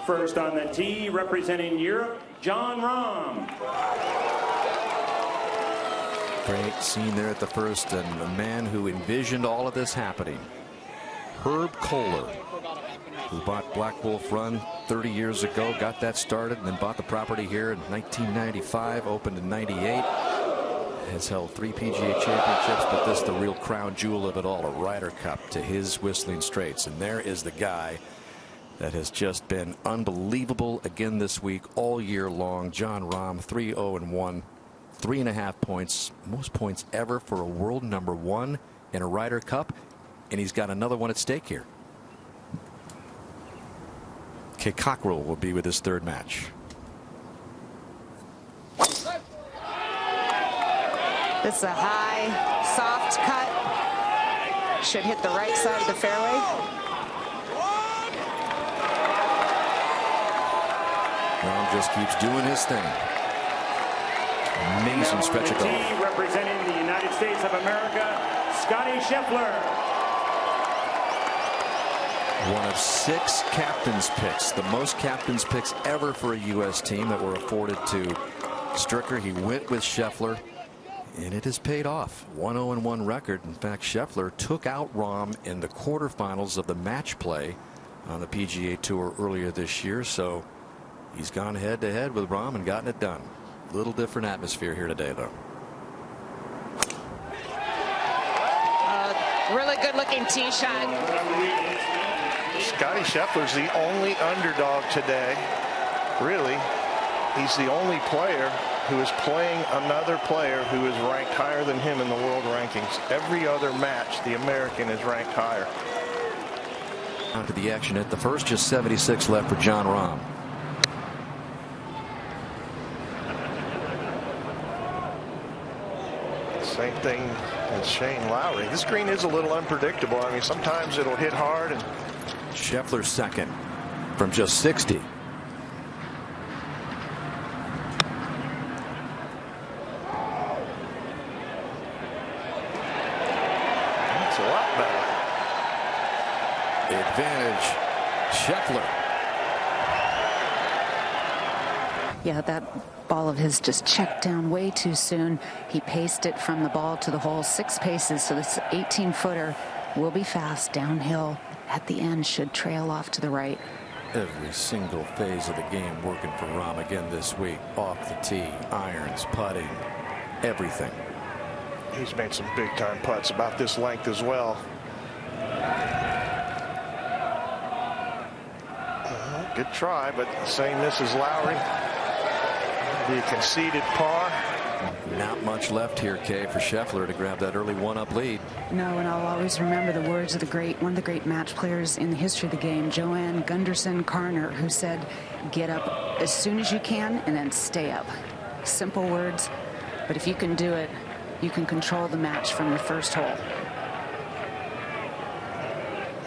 First on the tee, representing Europe, Jon Rahm. Great scene there at the first, and the man who envisioned all of this happening, Herb Kohler, who bought Black Wolf Run 30 years ago, got that started, and then bought the property here in 1995, opened in '98. Has held 3 PGA championships, but this the real crown jewel of it all, a Ryder Cup to his Whistling Straits. And there is the guy that has just been unbelievable again this week, all year long. Jon Rahm, 3-0-1, 3.5 points, most points ever for a world #1 in a Ryder Cup, and he's got another one at stake here. Kay Cockrell will be with his third match. This is a high, soft cut. Should hit the right side of the fairway. Rahm just keeps doing his thing. Amazing stretch of golf. Representing the United States of America, Scottie Scheffler. One of 6 captain's picks, the most captain's picks ever for a U.S. team that were afforded to Stricker. He went with Scheffler, and it has paid off. 1-0-1 record. In fact, Scheffler took out Rahm in the quarterfinals of the match play on the PGA Tour earlier this year. So he's gone head to head with Rahm and gotten it done. Little different atmosphere here today, though. Really good looking tee shot. Scottie Scheffler's the only underdog today. Really, he's the only player who is playing another player who is ranked higher than him in the world rankings. Every other match, the American is ranked higher. On to the action at the first, just 76 left for Jon Rahm. Same thing as Shane Lowry. This green is a little unpredictable. I mean, sometimes it'll hit hard. And Scheffler second from just 60. That's a lot better. Advantage, Scheffler. Yeah, that ball of his just checked down way too soon. He paced it from the ball to the hole 6 paces. So this 18-footer will be fast downhill. At the end, should trail off to the right. Every single phase of the game working for Rahm again this week. Off the tee, irons, putting, everything. He's made some big-time putts about this length as well. Good try, but same miss as Lowry. The conceded par. Not much left here, Kay, for Scheffler to grab that early 1-up lead. No, and I'll always remember the words of one of the great match players in the history of the game, Joanne Gunderson Carner, who said, "Get up as soon as you can and then stay up." Simple words, but if you can do it, you can control the match from the first hole.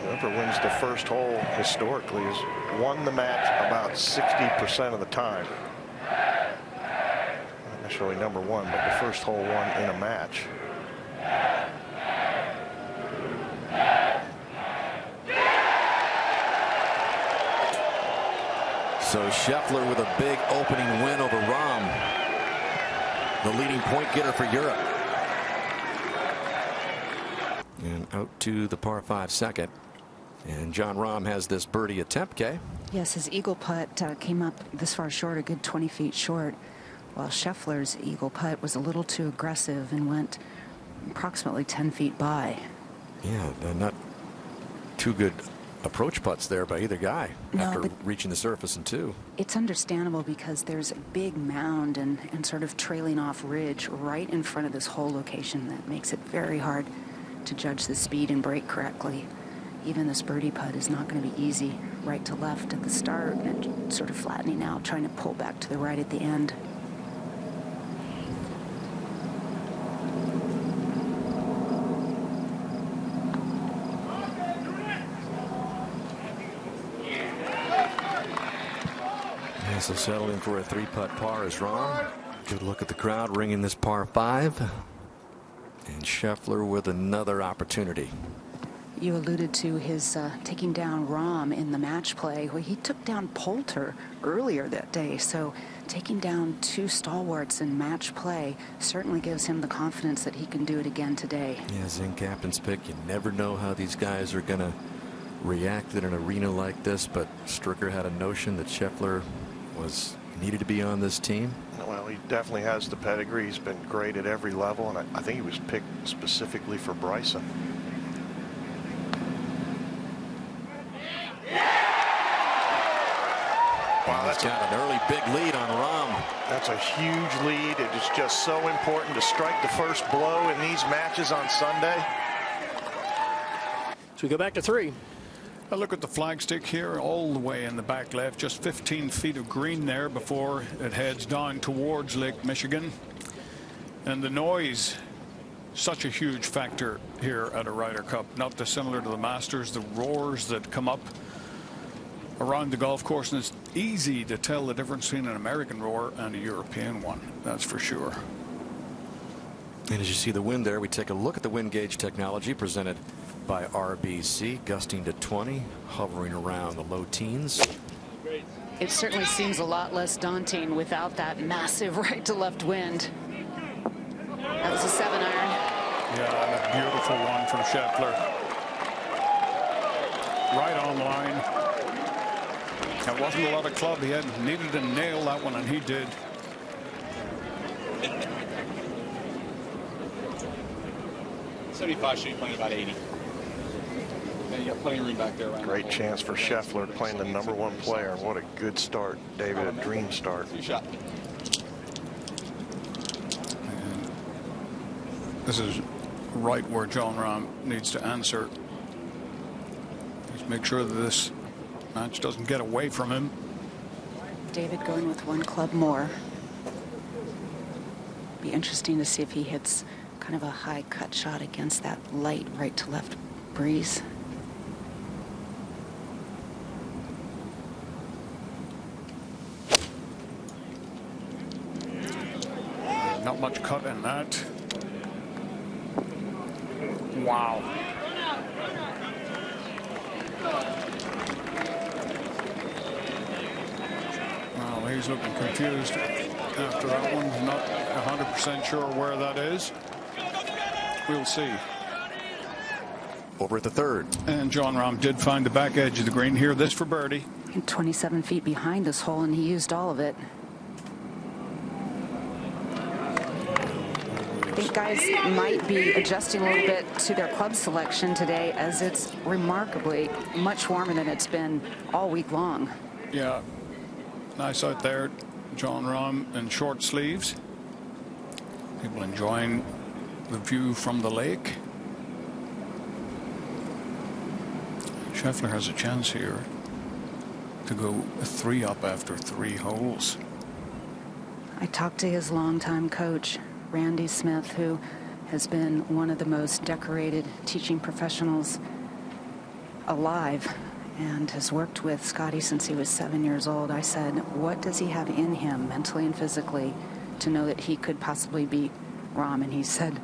Whoever wins the first hole historically has won the match about 60% of the time. Not necessarily number 1, but the first hole won in a match. So Scheffler with a big opening win over Rahm, the leading point getter for Europe. And out to the par 5 second. And Jon Rahm has this birdie attempt, Kay. Yes, his eagle putt came up this far short, a good 20 feet short, while Scheffler's eagle putt was a little too aggressive and went approximately 10 feet by. Yeah, not too good approach putts there by either guy after reaching the surface in 2. It's understandable because there's a big mound and sort of trailing off ridge right in front of this hole location that makes it very hard to judge the speed and brake correctly. Even this birdie putt is not going to be easy. Right to left at the start and sort of flattening out, trying to pull back to the right at the end. Yeah, so settling for a 3-putt par is Rahm. Good look at the crowd ringing this par 5. And Scheffler with another opportunity. You alluded to his taking down Rahm in the match play. Well, he took down Poulter earlier that day, so taking down two stalwarts in match play certainly gives him the confidence that he can do it again today. Yeah, Zing captain's pick. You never know how these guys are going to react in an arena like this, but Stricker had a notion that Scheffler needed to be on this team. Well, he definitely has the pedigree. He's been great at every level, and I think he was picked specifically for Bryson. Wow, that's got an early big lead on Rahm. That's a huge lead. It is just so important to strike the first blow in these matches on Sunday. So we go back to 3. A look at the flagstick here, all the way in the back left, just 15 feet of green there before it heads down towards Lake Michigan. And the noise, such a huge factor here at a Ryder Cup, not dissimilar to the Masters. The roars that come up around the golf course, and it's easy to tell the difference between an American roar and a European one, that's for sure. And as you see the wind there, we take a look at the wind gauge technology presented by RBC, gusting to 20, hovering around the low teens. It certainly seems a lot less daunting without that massive right to left wind. That was a 7-iron. Yeah, and a beautiful one from Scheffler. Right on line. That wasn't a lot of club. He needed to nail that one, and he did. 75 should be playing about 80. And you got plenty of room back there. Great chance for Scheffler, playing the #1 player. What a good start, David. A dream start. Shot. This is right where Jon Rahm needs to answer. Just make sure that this match doesn't get away from him. David going with 1 club more. Be interesting to see if he hits kind of a high cut shot against that light right to left breeze. Not much cut in that. Wow. Well, he's looking confused after that one. Not 100% sure where that is. We'll see. Over at the 3rd. And Jon Rahm did find the back edge of the green here. This for birdie. 27 feet behind this hole, and he used all of it. I think guys might be adjusting a little bit to their club selection today, as it's remarkably much warmer than it's been all week long. Yeah, nice out there. Jon Rahm in short sleeves. People enjoying the view from the lake. Scheffler has a chance here to go 3 up after 3 holes. I talked to his longtime coach, Randy Smith, who has been one of the most decorated teaching professionals alive and has worked with Scottie since he was 7 years old. I said, what does he have in him mentally and physically to know that he could possibly beat Rahm? And he said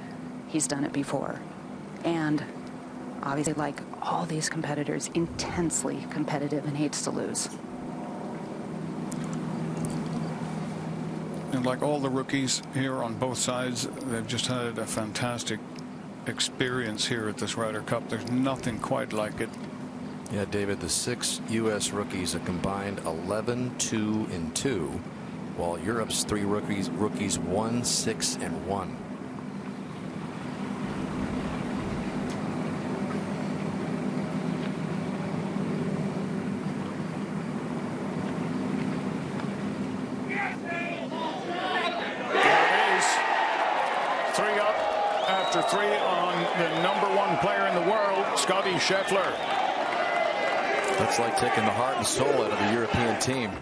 he's done it before. And obviously, like all these competitors, intensely competitive and hates to lose. And like all the rookies here on both sides, they've just had a fantastic experience here at this Ryder Cup. There's nothing quite like it. Yeah, David, the 6 U.S. rookies, a combined 11, 2, and 2, while Europe's 3 rookies 1, 6, and 1. After 3 on the #1 player in the world, Scottie Scheffler. That's like taking the heart and soul out of the European team.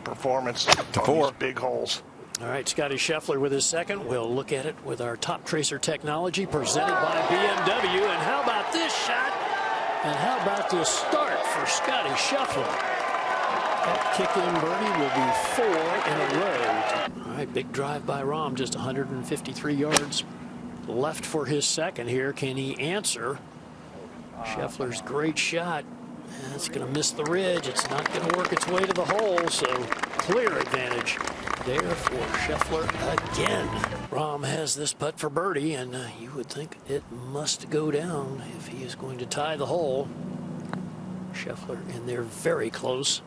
Performance to on 4. these big holes. All right, Scottie Scheffler with his second. We'll look at it with our top tracer technology presented by BMW. And how about this shot? And how about this start for Scottie Scheffler? That kick-in birdie will be 4 in a row. All right, big drive by Rahm, just 153 yards left for his second here. Can he answer Scheffler's great shot. It's going to miss the ridge. It's not going to work its way to the hole, so clear advantage there for Scheffler again. Rahm has this putt for birdie, and you would think it must go down if he is going to tie the hole. Scheffler in there very close.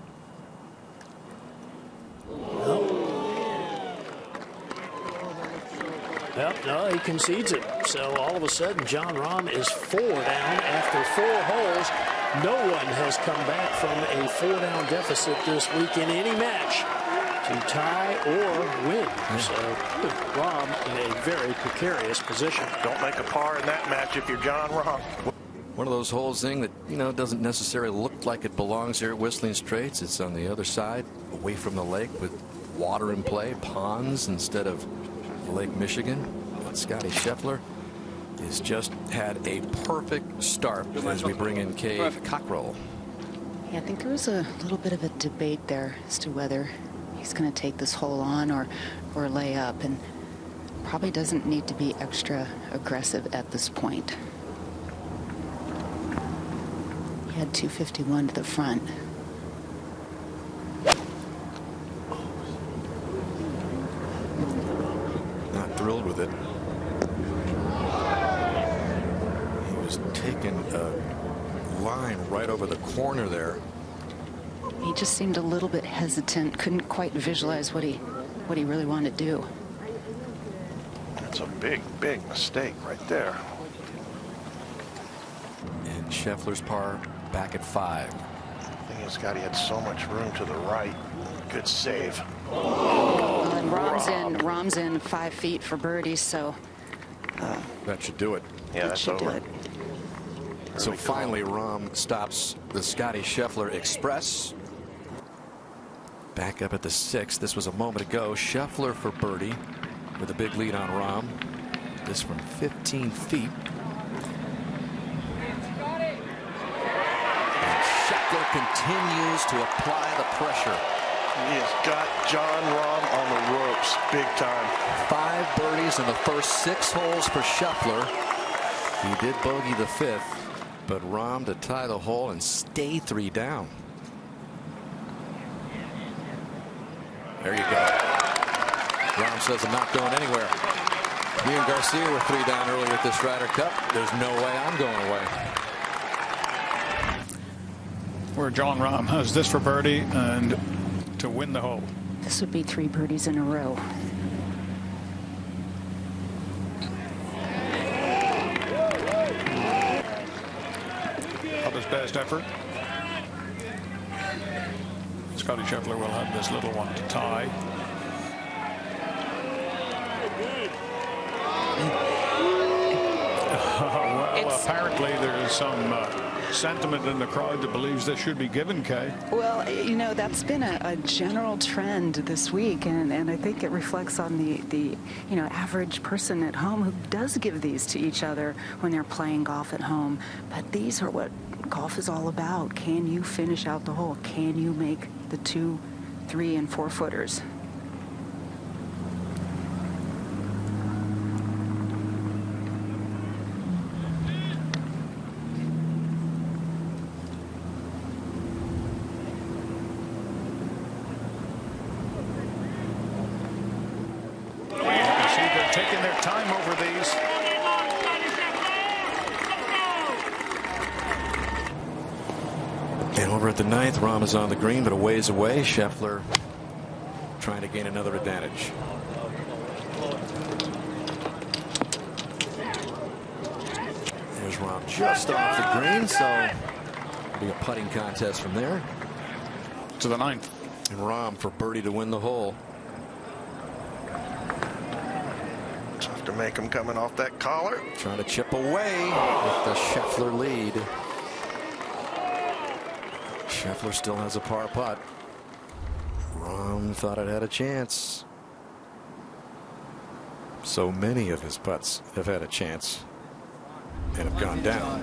Yep, no, he concedes it. So all of a sudden, Jon Rahm is 4 down after 4 holes. No one has come back from a 4-down deficit this week in any match to tie or win. So Rahm in a very precarious position. Don't make a par in that match if you're Jon Rahm. One of those holes thing that, you know, doesn't necessarily look like it belongs here at Whistling Straits. It's on the other side, away from the lake, with water in play, ponds instead of Lake Michigan. But Scottie Scheffler has just had a perfect start as we bring in Kay Cockrell. Yeah, I think there was a little bit of a debate there as to whether he's going to take this hole on or lay up, and probably doesn't need to be extra aggressive at this point. He had 251 to the front. Not thrilled with it. He was taking a line right over the corner there. He just seemed a little bit hesitant, couldn't quite visualize what he really wanted to do. That's a big mistake right there. And Scheffler's par back at 5. The thing is, Scottie had so much room to the right. Good save. And Rahm's in 5 feet for birdie, so That should do it. Yeah, that that's should do over. it. So finally, Rahm stops the Scottie Scheffler Express. Back up at the 6th. This was a moment ago. Scheffler for birdie with a big lead on Rahm. This from 15 feet. And Scheffler continues to apply the pressure. He has got Jon Rahm on the ropes big time. 5 birdies in the first 6 holes for Scheffler. He did bogey the 5th, but Rahm to tie the hole and stay 3 down. There you go. Rahm says, I'm not going anywhere. Me and Garcia were 3 down earlier at this Ryder Cup. There's no way I'm going away. Where Jon Rahm has this for birdie and to win the hole. This would be 3 birdies in a row. Of his best effort. Scottie Scheffler will have this little one to tie. Well, apparently there is some sentiment in the crowd that believes this should be given, Kay. Well, you know, that's been a general trend this week, and I think it reflects on the average person at home who does give these to each other when they're playing golf at home. But these are what golf is all about. Can you finish out the hole? Can you make the 2, 3, and 4 footers? Taking their time over these. And over at the 9th, Rahm is on the green, but a ways away. Scheffler trying to gain another advantage. There's Rahm just off the green, so it'll be a putting contest from there. To the 9th. And Rahm for birdie to win the hole. Tough to make him coming off that collar. Trying to chip away with the Scheffler lead. Scheffler still has a par putt. Rahm thought it had a chance. So many of his putts have had a chance and have gone down.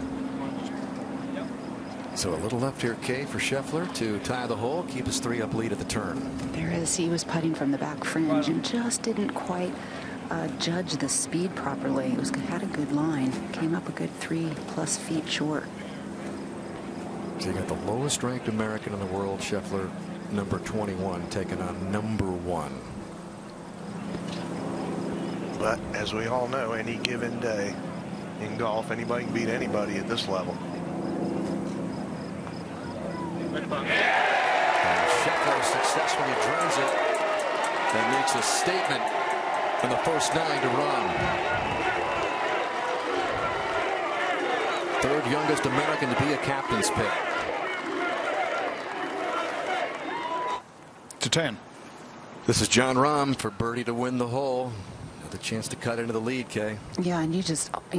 So a little left here, Kay, for Scheffler to tie the hole, keep his 3-up lead at the turn. There is. He was putting from the back fringe and just didn't quite judge the speed properly. It had a good line. Came up a good 3+ feet short. So you got the lowest ranked American in the world, Scheffler, number 21, taking on number 1. But as we all know, any given day in golf, anybody can beat anybody at this level. And Scheffler successfully drains it. That makes a statement in the first 9 to Rahm. Third youngest American to be a captain's pick. To 10. This is Jon Rahm for birdie to win the hole. The chance to cut into the lead, Kay. Yeah, and you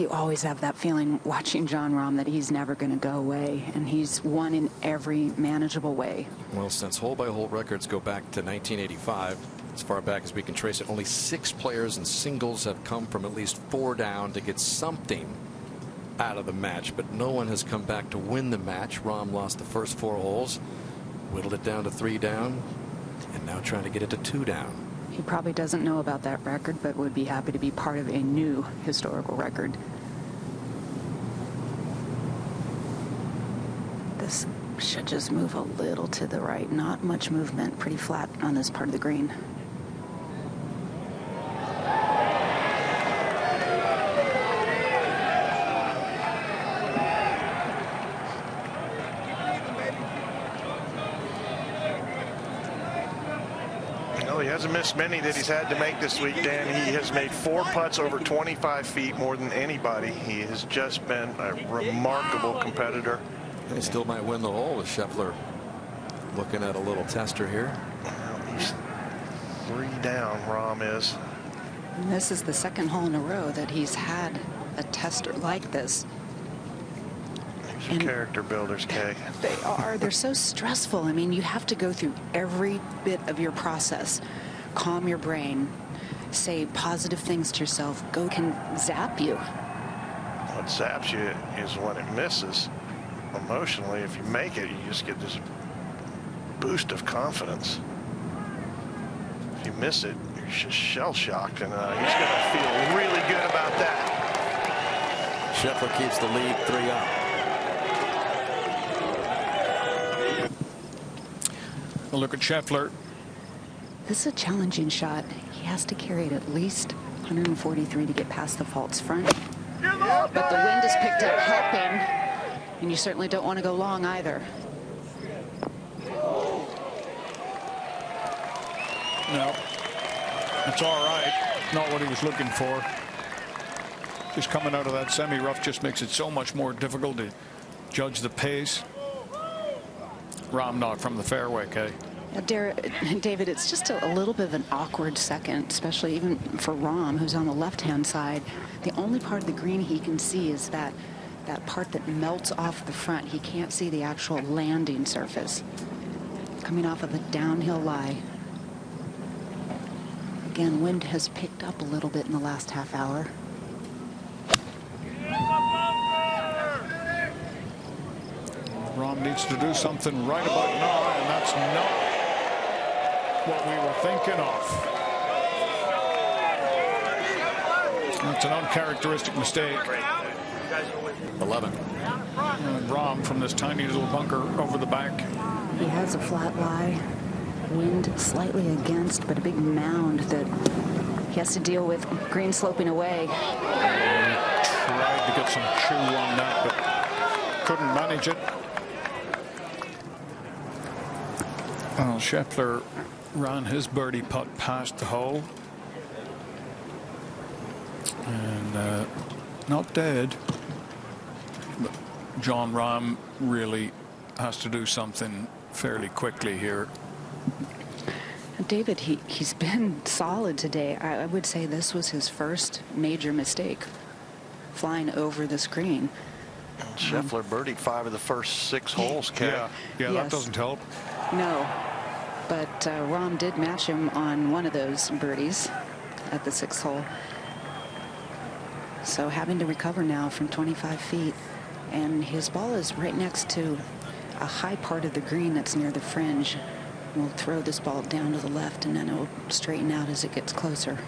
always have that feeling watching Jon Rahm that he's never going to go away, and he's won in every manageable way. Well, since hole-by-hole records go back to 1985, as far back as we can trace it, only 6 players in singles have come from at least 4 down to get something out of the match, but no one has come back to win the match. Rahm lost the first 4 holes, whittled it down to 3 down, and now trying to get it to 2 down. He probably doesn't know about that record, but would be happy to be part of a new historical record. This should just move a little to the right. Not much movement. Pretty flat on this part of the green. He hasn't missed many that he's had to make this week, Dan. He has made 4 putts over 25 feet, more than anybody. He has just been a remarkable competitor. He still might win the hole with Scheffler looking at a little tester here. Well, he's 3 down, Rahm is. And this is the 2nd hole in a row that he's had a tester like this. And character builders, Kay. They are. They're so stressful. I mean, you have to go through every bit of your process. Calm your brain. Say positive things to yourself. Go can zap you. What zaps you is when it misses. Emotionally, if you make it, you just get this boost of confidence. If you miss it, you're just shell-shocked, and he's going to feel really good about that. Scheffler keeps the lead 3 up. Look at Scheffler. This is a challenging shot. He has to carry it at least 143 to get past the false front. But the wind is picked up helping, and you certainly don't want to go long either. No, it's all right. Not what he was looking for. Just coming out of that semi-rough just makes it so much more difficult to judge the pace. Rahm not from the fairway, Kay. David, it's just a little bit of an awkward second, especially even for Rahm, who's on the left-hand side. The only part of the green he can see is that part that melts off the front. He can't see the actual landing surface. Coming off of a downhill lie. Again, wind has picked up a little bit in the last half hour. Rahm needs to do something right about now, and that's not what we were thinking of. That's an uncharacteristic mistake. 11. And Rahm from this tiny little bunker over the back. He has a flat lie. Wind slightly against, but a big mound that he has to deal with. Green sloping away. Tried to get some chew on that, but couldn't manage it. Well, Scheffler ran his birdie putt past the hole. And not dead. But Jon Rahm really has to do something fairly quickly here. David, he's been solid today. I would say this was his first major mistake, flying over the screen. Scheffler birdied 5 of the first 6 holes, Kay. Yeah, Yes. That doesn't help. No, but Rahm did match him on one of those birdies at the 6th hole. So having to recover now from 25 feet. And his ball is right next to a high part of the green that's near the fringe. We'll throw this ball down to the left, and then it'll straighten out as it gets closer.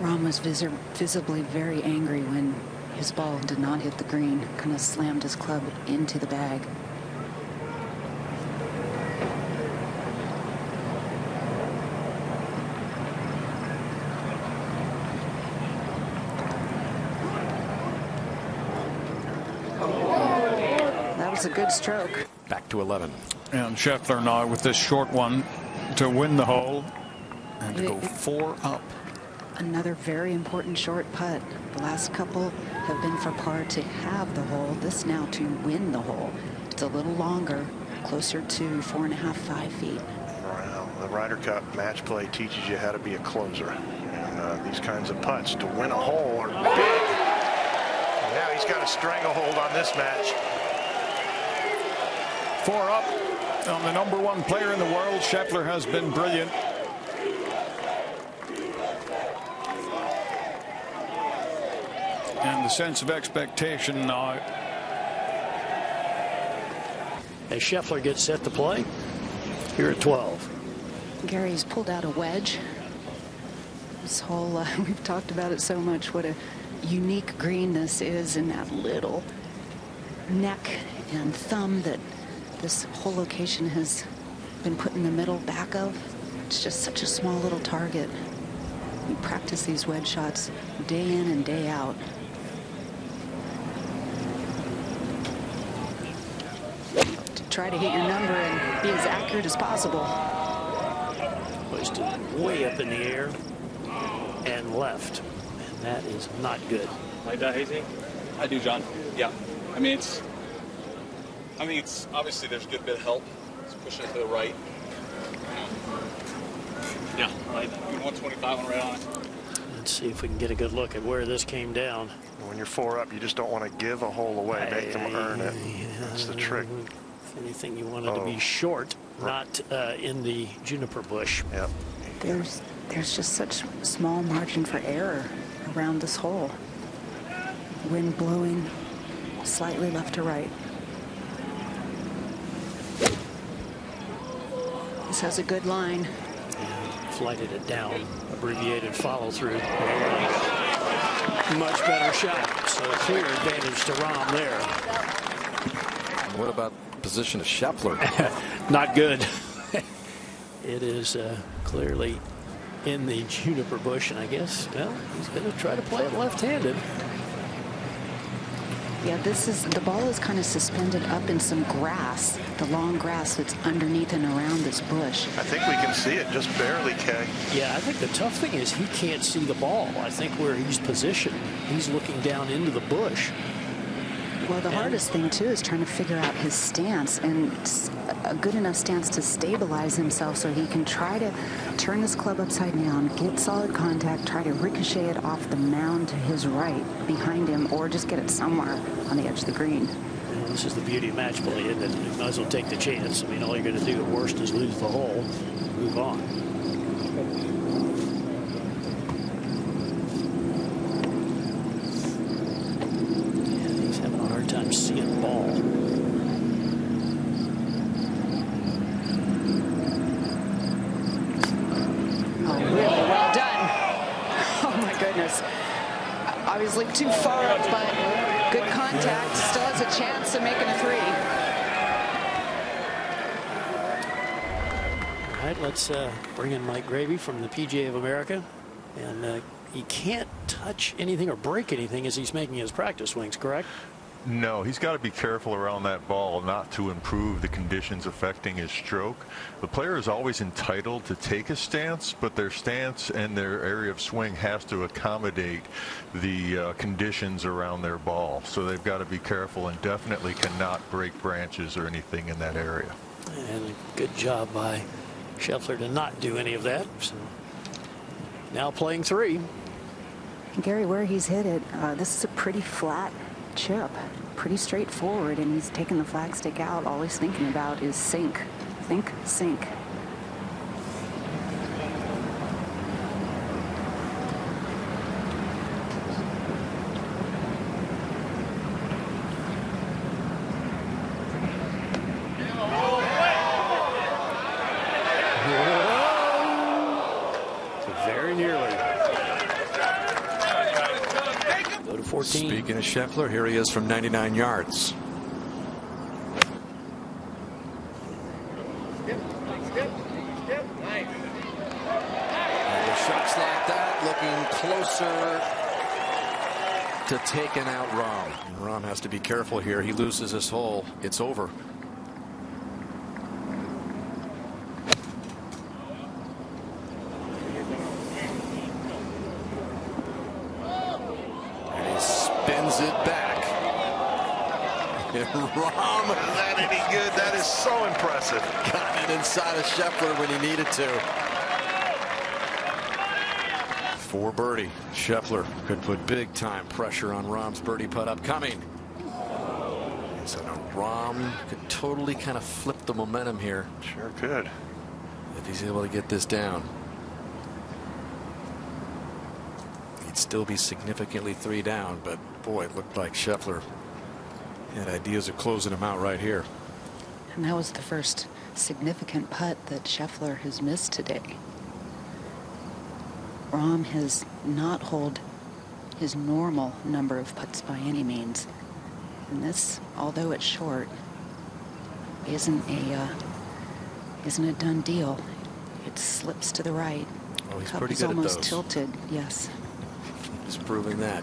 Rahm was visibly very angry when His ball did not hit the green, kind of slammed his club into the bag. That was a good stroke. Back to 11. And Scheffler now with this short one to win the hole and to go 4 up. Another very important short putt. The last couple have been for par to have the hole. This now to win the hole. It's a little longer, closer to 4.5, 5 feet. Well, the Ryder Cup match play teaches you how to be a closer. And these kinds of putts to win a hole are big. Now he's got a stranglehold on this match. 4 up on the #1 player in the world. Scheffler has been brilliant. And the sense of expectation now. As Scheffler gets set to play here at 12. Gary's pulled out a wedge. This hole, we've talked about it so much, what a unique green this is, in that little neck and thumb that this whole location has been put in the middle back of. It's just such a small little target. We practice these wedge shots day in and day out. To try to hit your number and be as accurate as possible. Hoisted way up in the air and left. And that is not good. Like that, Hazy? I do, John. Yeah. I mean, it's obviously there's a good bit of help. It's pushing it to the right. Yeah. Like 125 on right on it. Let's see if we can get a good look at where this came down. When you're 4 up, you just don't want to give a hole away. Make them earn it. That's the trick. If anything, you wanted to be short, not in the juniper bush. Yep. There's just such small margin for error around this hole. Wind blowing slightly left to right. This has a good line. And flighted it down. Abbreviated follow through. Much better shot. So a clear advantage to Rahm there. What about position of Scheffler? Not good. It is clearly in the juniper bush, and I guess, well, he's going to try to play it left-handed. Yeah, the ball is kind of suspended up in some grass, the long grass that's underneath and around this bush. I think we can see it just barely, Kay. Yeah, I think the tough thing is he can't see the ball. I think where he's positioned, he's looking down into the bush. Well, the hardest thing, too, is trying to figure out his stance, and a good enough stance to stabilize himself so he can try to turn his club upside down, get solid contact, try to ricochet it off the mound to his right behind him, or just get it somewhere on the edge of the green. Well, this is the beauty of match play, isn't it? You might as well take the chance. I mean, all you're going to do at worst is lose the hole, move on. Time seeing the ball. Oh, really well done. Oh, my goodness. Obviously too far up, but good contact. Still has a chance of making a 3. All right, let's bring in Mike Gravy from the PGA of America. And he can't touch anything or break anything as he's making his practice swings, correct? No, he's got to be careful around that ball not to improve the conditions affecting his stroke. The player is always entitled to take a stance, but their stance and their area of swing has to accommodate the conditions around their ball. So they've got to be careful and definitely cannot break branches or anything in that area. And a good job by Scheffler to not do any of that. So now playing 3. Gary, where he's hit it, this is a pretty flat chip, pretty straightforward, and he's taking the flagstick out. All he's thinking about is sink, think, sink. Very nearly. Go to 14. Speaking of Scheffler, here he is from 99 yards. And with shots like that, looking closer to taking out Rahm. And Rahm has to be careful here. He loses this hole, it's over. And he spins it back. And Rahm, Is that any good? That is so impressive. got it inside of Scheffler when he needed to. For birdie, Scheffler could put big time pressure on Rahm's birdie putt upcoming. And so now Rahm could totally kind of flip the momentum here Sure could. if he's able to get this down. He'd still be significantly 3 down, but boy, it looked like Scheffler had ideas of closing him out right here. And that was the first significant putt that Scheffler has missed today. Rahm has not holed his normal number of putts by any means. And this, although it's short, isn't a done deal. It slips to the right. Oh, he's Cup pretty is good at almost those. tilted. Yes. He's proving that.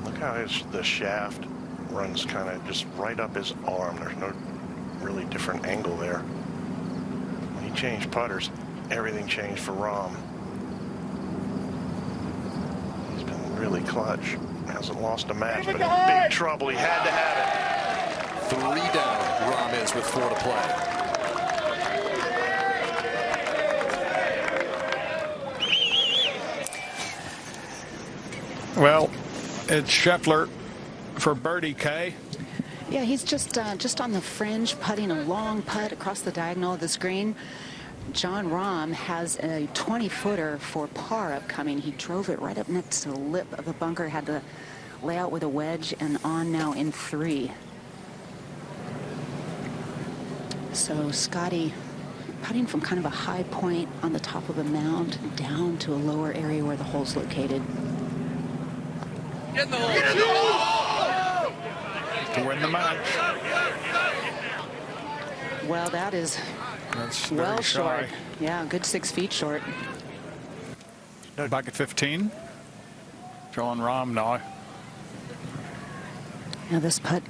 Look how the shaft runs kind of just right up his arm. There's no really different angle there. When he changed putters, everything changed for Rahm. He's been really clutch. Hasn't lost a match, but in big trouble. He had to have 3 down, Rahm is with 4 to play. Well, it's Scheffler for birdie, Kay. Yeah, he's just on the fringe, putting a long putt across the diagonal of the green. Jon Rahm has a 20-footer for par upcoming. He drove it right up next to the lip of the bunker, had to lay out with a wedge, and on now in 3. So Scottie putting from kind of a high point on the top of a mound down to a lower area where the hole's located. To win the match. Well, that is That's well very short. shy. Yeah, good 6 feet short. Back at 15. Jon Rahm now. Now this putt,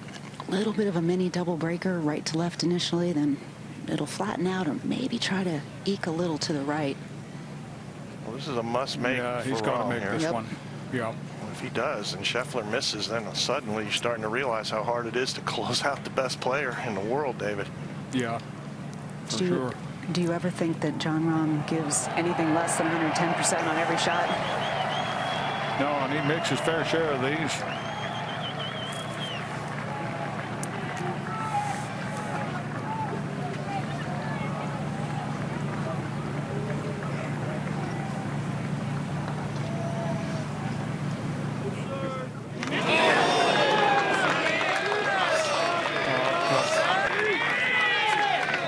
a little bit of a mini double breaker, right to left initially, then it'll flatten out and maybe try to eke a little to the right. Well, this is a must-make Yeah, for he's got to Rahm make here. this Yep. one. Yeah. If he does and Scheffler misses, then suddenly you're starting to realize how hard it is to close out the best player in the world, David. Yeah. For Do you- sure. Do you ever think that Jon Rahm gives anything less than 110% on every shot? No, and he makes his fair share of these.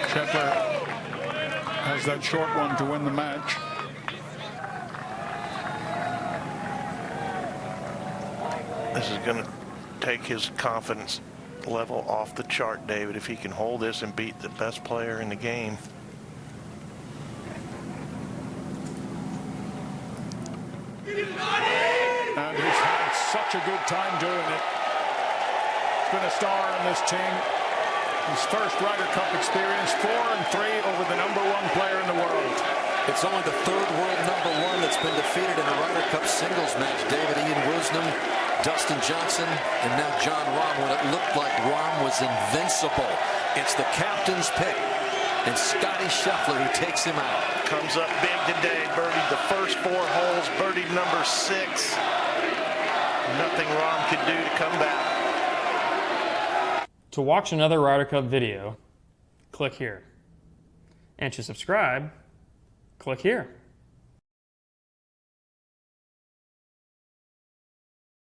Scheffler has that short one to win the match. This is going to take his confidence level off the chart, David, if he can hold this and beat the best player in the game. And he's had such a good time doing it. Been a star on this team. His first Ryder Cup experience, 4-3 over the #1 player in the world. It's only the 3rd world #1 that's been defeated in a Ryder Cup singles match. David Ian Woosnam, Dustin Johnson, and now Jon Rahm, when it looked like Rahm was invincible. It's the captain's pick, and Scottie Scheffler who takes him out. Comes up big today, birdied the first 4 holes, birdied number 6. Nothing Rahm could do to come back. To watch another Ryder Cup video, click here. And to subscribe, click here.